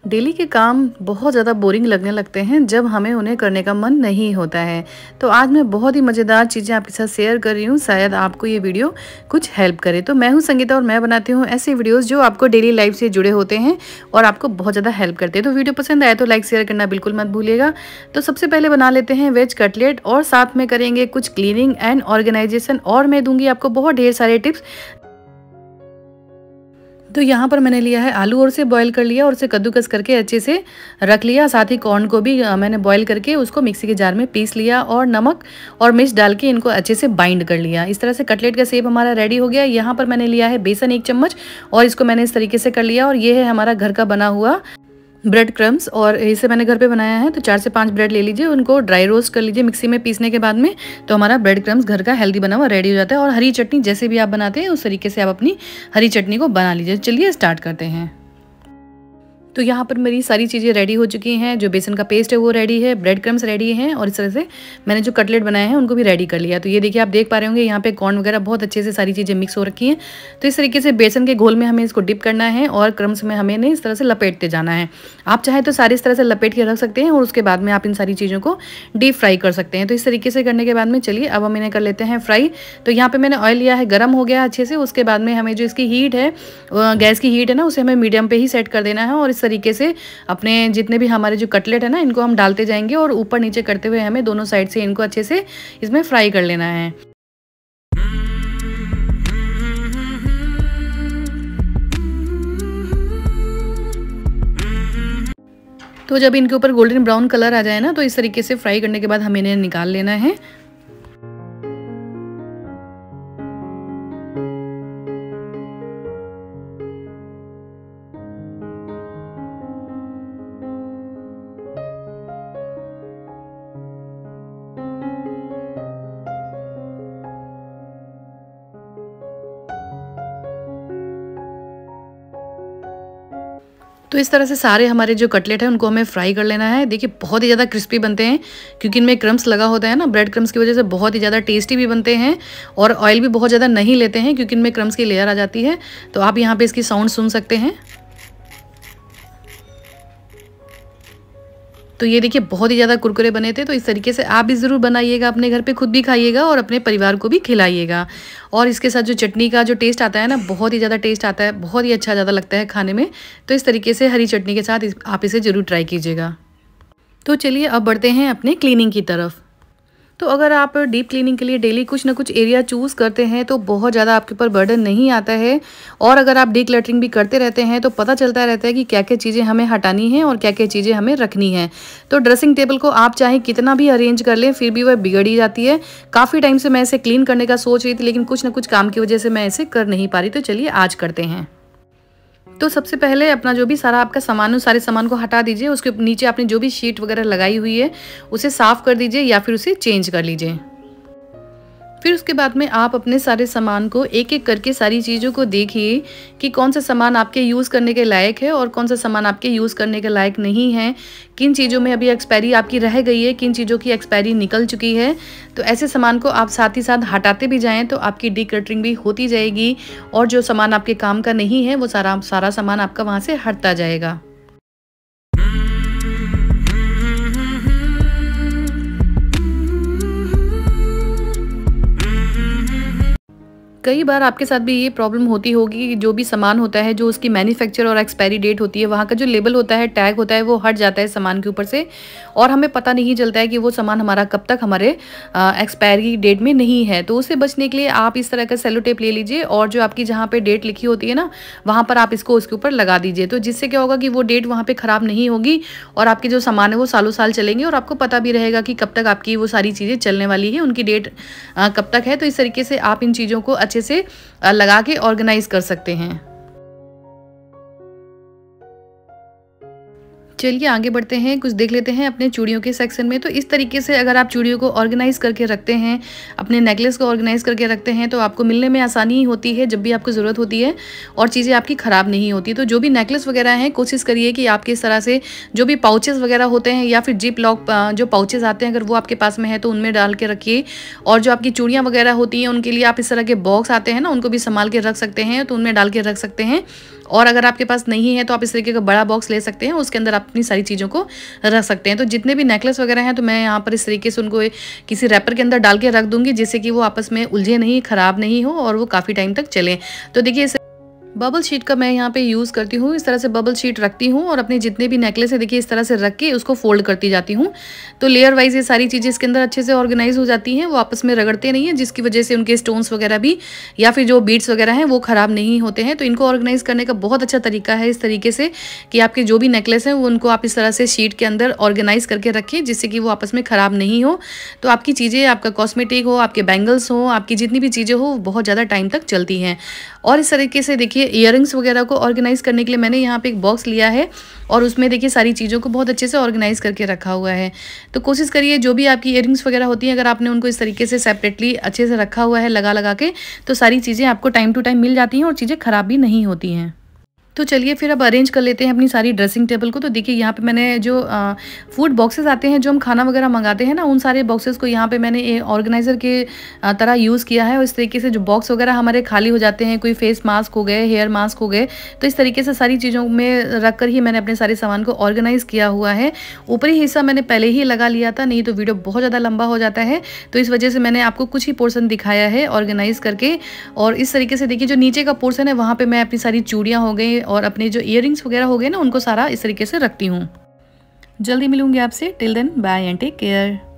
Daily के काम बहुत ज़्यादा बोरिंग लगने लगते हैं जब हमें उन्हें करने का मन नहीं होता है। तो आज मैं बहुत ही मज़ेदार चीज़ें आपके साथ शेयर कर रही हूँ, शायद आपको ये वीडियो कुछ हेल्प करे। तो मैं हूँ संगीता और मैं बनाती हूँ ऐसे वीडियोस जो आपको डेली लाइफ से जुड़े होते हैं और आपको बहुत ज़्यादा हेल्प करते हैं। तो वीडियो पसंद आए तो लाइक शेयर करना बिल्कुल मत भूलिएगा। तो सबसे पहले बना लेते हैं वेज कटलेट और साथ में करेंगे कुछ क्लीनिंग एंड ऑर्गेनाइजेशन, और मैं दूंगी आपको बहुत ढेर सारे टिप्स। तो यहाँ पर मैंने लिया है आलू और उसे बॉईल कर लिया और उसे कद्दूकस करके अच्छे से रख लिया। साथ ही कॉर्न को भी मैंने बॉईल करके उसको मिक्सी के जार में पीस लिया और नमक और मिर्च डाल के इनको अच्छे से बाइंड कर लिया। इस तरह से कटलेट का शेप हमारा रेडी हो गया। यहाँ पर मैंने लिया है बेसन 1 चम्मच और इसको मैंने इस तरीके से कर लिया। और ये है हमारा घर का बना हुआ ब्रेड क्रम्स और इसे मैंने घर पे बनाया है। तो 4 से 5 ब्रेड ले लीजिए, उनको ड्राई रोस्ट कर लीजिए मिक्सी में पीसने के बाद में। तो हमारा ब्रेड क्रम्स घर का हेल्दी बना हुआ रेडी हो जाता है। और हरी चटनी जैसे भी आप बनाते हैं उस तरीके से आप अपनी हरी चटनी को बना लीजिए। चलिए स्टार्ट करते हैं। तो यहाँ पर मेरी सारी चीज़ें रेडी हो चुकी हैं। जो बेसन का पेस्ट है वो रेडी है, ब्रेड क्रम्स रेडी हैं और इस तरह से मैंने जो कटलेट बनाए हैं उनको भी रेडी कर लिया। तो ये देखिए, आप देख पा रहे होंगे यहाँ पे कॉर्न वगैरह बहुत अच्छे से सारी चीज़ें मिक्स हो रखी हैं। तो इस तरीके से बेसन के घोल में हमें इसको डिप करना है और क्रम्स में हमें इस तरह से लपेटते जाना है। आप चाहे तो सारी इस तरह से लपेट के रख सकते हैं और उसके बाद में आप इन सारी चीज़ों को डीप फ्राई कर सकते हैं। तो इस तरीके से करने के बाद में चलिए अब हम इन्हें कर लेते हैं फ्राई। तो यहाँ पर मैंने ऑयल लिया है, गर्म हो गया अच्छे से। उसके बाद में हमें जो इसकी हीट है, गैस की हीट है ना, उसे हमें मीडियम पे ही सेट कर देना है। और इस तरीके से अपने जितने भी हमारे जो कटलेट है ना, इनको हम डालते जाएंगे और ऊपर नीचे करते हुए हमें दोनों साइड से इनको अच्छे से इसमें फ्राई कर लेना है। तो जब इनके ऊपर गोल्डन ब्राउन कलर आ जाए ना, तो इस तरीके से फ्राई करने के बाद हमें इन्हें निकाल लेना है। तो इस तरह से सारे हमारे जो कटलेट है उनको हमें फ्राई कर लेना है। देखिए बहुत ही ज़्यादा क्रिस्पी बनते हैं क्योंकि इनमें क्रम्स लगा होता है ना, ब्रेड क्रम्स की वजह से बहुत ही ज़्यादा टेस्टी भी बनते हैं और ऑयल भी बहुत ज़्यादा नहीं लेते हैं क्योंकि इनमें क्रम्स की लेयर आ जाती है। तो आप यहाँ पे इसकी साउंड सुन सकते हैं। तो ये देखिए बहुत ही ज़्यादा कुरकुरे बने थे। तो इस तरीके से आप भी ज़रूर बनाइएगा, अपने घर पे खुद भी खाइएगा और अपने परिवार को भी खिलाइएगा। और इसके साथ जो चटनी का जो टेस्ट आता है ना, बहुत ही ज़्यादा टेस्ट आता है, बहुत ही अच्छा ज़्यादा लगता है खाने में। तो इस तरीके से हरी चटनी के साथ आप इसे ज़रूर ट्राई कीजिएगा। तो चलिए अब बढ़ते हैं अपने क्लीनिंग की तरफ। तो अगर आप डीप क्लीनिंग के लिए डेली कुछ ना कुछ एरिया चूज़ करते हैं तो बहुत ज़्यादा आपके ऊपर बर्डन नहीं आता है। और अगर आप डी क्लटरिंग भी करते रहते हैं तो पता चलता रहता है कि क्या क्या चीज़ें हमें हटानी हैं और क्या क्या चीज़ें हमें रखनी हैं। तो ड्रेसिंग टेबल को आप चाहे कितना भी अरेंज कर लें फिर भी वह बिगड़ ही जाती है। काफ़ी टाइम से मैं इसे क्लीन करने का सोच रही थी, लेकिन कुछ ना कुछ काम की वजह से मैं इसे कर नहीं पा रही। तो चलिए आज करते हैं। तो सबसे पहले अपना जो भी सारा आपका सामान, उस सारे सामान को हटा दीजिए। उसके नीचे आपने जो भी शीट वगैरह लगाई हुई है उसे साफ़ कर दीजिए या फिर उसे चेंज कर लीजिए। फिर उसके बाद में आप अपने सारे सामान को एक एक करके सारी चीज़ों को देखिए कि कौन सा सामान आपके यूज़ करने के लायक है और कौन सा सामान आपके यूज़ करने के लायक नहीं है। किन चीज़ों में अभी एक्सपायरी आपकी रह गई है, किन चीज़ों की एक्सपायरी निकल चुकी है। तो ऐसे सामान को आप साथ ही साथ हटाते भी जाएँ तो आपकी डिक्लटरिंग भी होती जाएगी और जो सामान आपके काम का नहीं है वो सारा सामान आपका वहाँ से हटता जाएगा। कई बार आपके साथ भी ये प्रॉब्लम होती होगी कि जो भी सामान होता है, जो उसकी मैन्युफैक्चर और एक्सपायरी डेट होती है, वहाँ का जो लेबल होता है, टैग होता है, वो हट जाता है सामान के ऊपर से और हमें पता नहीं चलता है कि वो सामान हमारा कब तक हमारे एक्सपायरी डेट में नहीं है। तो उससे बचने के लिए आप इस तरह का सेलो टेप ले लीजिए और जो आपकी जहाँ पर डेट लिखी होती है ना, वहाँ पर आप इसको उसके ऊपर लगा दीजिए। तो जिससे क्या होगा कि वो डेट वहाँ पर ख़राब नहीं होगी और आपके जो सामान है वो सालों साल चलेंगे और आपको पता भी रहेगा कि कब तक आपकी वो सारी चीज़ें चलने वाली है, उनकी डेट कब तक है। तो इस तरीके से आप इन चीज़ों को अच्छे से लगा के ऑर्गेनाइज कर सकते हैं। चलिए आगे बढ़ते हैं, कुछ देख लेते हैं अपने चूड़ियों के सेक्शन में। तो इस तरीके से अगर आप चूड़ियों को ऑर्गेनाइज करके रखते हैं, अपने नेकलेस को ऑर्गेनाइज करके रखते हैं, तो आपको मिलने में आसानी होती है जब भी आपको ज़रूरत होती है और चीज़ें आपकी ख़राब नहीं होती। तो जो भी नेकलेस वगैरह हैं, कोशिश करिए कि आपके इस तरह से जो भी पाउचेस वगैरह होते हैं या फिर जिप लॉक जो पाउचेस आते हैं, अगर वो आपके पास में है तो उनमें डाल के रखिए। और जो आपकी चूड़ियाँ वगैरह होती हैं उनके लिए आप इस तरह के बॉक्स आते हैं ना, उनको भी संभाल के रख सकते हैं, तो उनमें डाल के रख सकते हैं। और अगर आपके पास नहीं है तो आप इस तरीके का बड़ा बॉक्स ले सकते हैं, उसके अंदर आप अपनी सारी चीज़ों को रख सकते हैं। तो जितने भी नेकलेस वगैरह हैं तो मैं यहाँ पर इस तरीके से उनको किसी रैपर के अंदर डाल के रख दूँगी, जिससे कि वो आपस में उलझे नहीं, ख़राब नहीं हो और वो काफ़ी टाइम तक चलें। तो देखिए बबल शीट का मैं यहाँ पे यूज़ करती हूँ। इस तरह से बबल शीट रखती हूँ और अपने जितने भी नेकलेस है देखिए इस तरह से रख के उसको फोल्ड करती जाती हूँ। तो लेयर वाइज ये सारी चीज़ें इसके अंदर अच्छे से ऑर्गेनाइज हो जाती हैं, वो आपस में रगड़ते नहीं हैं, जिसकी वजह से उनके स्टोन्स वगैरह भी या फिर जो बीड्स वगैरह हैं वो ख़राब नहीं होते हैं। तो इनको ऑर्गेनाइज करने का बहुत अच्छा तरीका है इस तरीके से कि आपके जो भी नेकलेस हैं वो उनको आप इस तरह से शीट के अंदर ऑर्गेनाइज करके रखें, जिससे कि वो आपस में ख़राब नहीं हो। तो आपकी चीज़ें, आपका कॉस्मेटिक हो, आपके बैंगल्स हो, आपकी जितनी भी चीज़ें हो बहुत ज़्यादा टाइम तक चलती हैं। और इस तरीके से देखिए ईयरिंग्स वगैरह को ऑर्गेनाइज करने के लिए मैंने यहाँ पे एक बॉक्स लिया है और उसमें देखिए सारी चीज़ों को बहुत अच्छे से ऑर्गेनाइज करके रखा हुआ है। तो कोशिश करिए जो भी आपकी ईयरिंग्स वगैरह होती हैं, अगर आपने उनको इस तरीके से सेपरेटली अच्छे से रखा हुआ है लगा लगा के, तो सारी चीज़ें आपको टाइम टू टाइम मिल जाती हैं और चीज़ें ख़राब भी नहीं होती हैं। तो चलिए फिर अब अरेंज कर लेते हैं अपनी सारी ड्रेसिंग टेबल को। तो देखिए यहाँ पे मैंने जो फूड बॉक्सेस आते हैं, जो हम खाना वगैरह मंगाते हैं ना, उन सारे बॉक्सेस को यहाँ पे मैंने ऑर्गेनाइज़र के तरह यूज़ किया है। और इस तरीके से जो बॉक्स वगैरह हमारे खाली हो जाते हैं, कोई फेस मास्क हो गए, हेयर मास्क हो गए, तो इस तरीके से सारी चीज़ों में रख कर ही मैंने अपने सारे सामान को ऑर्गेनाइज़ किया हुआ है। ऊपरी हिस्सा मैंने पहले ही लगा लिया था, नहीं तो वीडियो बहुत ज़्यादा लंबा हो जाता है, तो इस वजह से मैंने आपको कुछ ही पोर्शन दिखाया है ऑर्गेनाइज़ करके। और इस तरीके से देखिए जो नीचे का पोर्शन है वहाँ पर मैं अपनी सारी चूड़ियाँ हो गई और अपने जो ईयरिंग्स वगैरह हो गए ना, उनको सारा इस तरीके से रखती हूँ। जल्दी मिलूंगी आपसे। Till then bye and take care.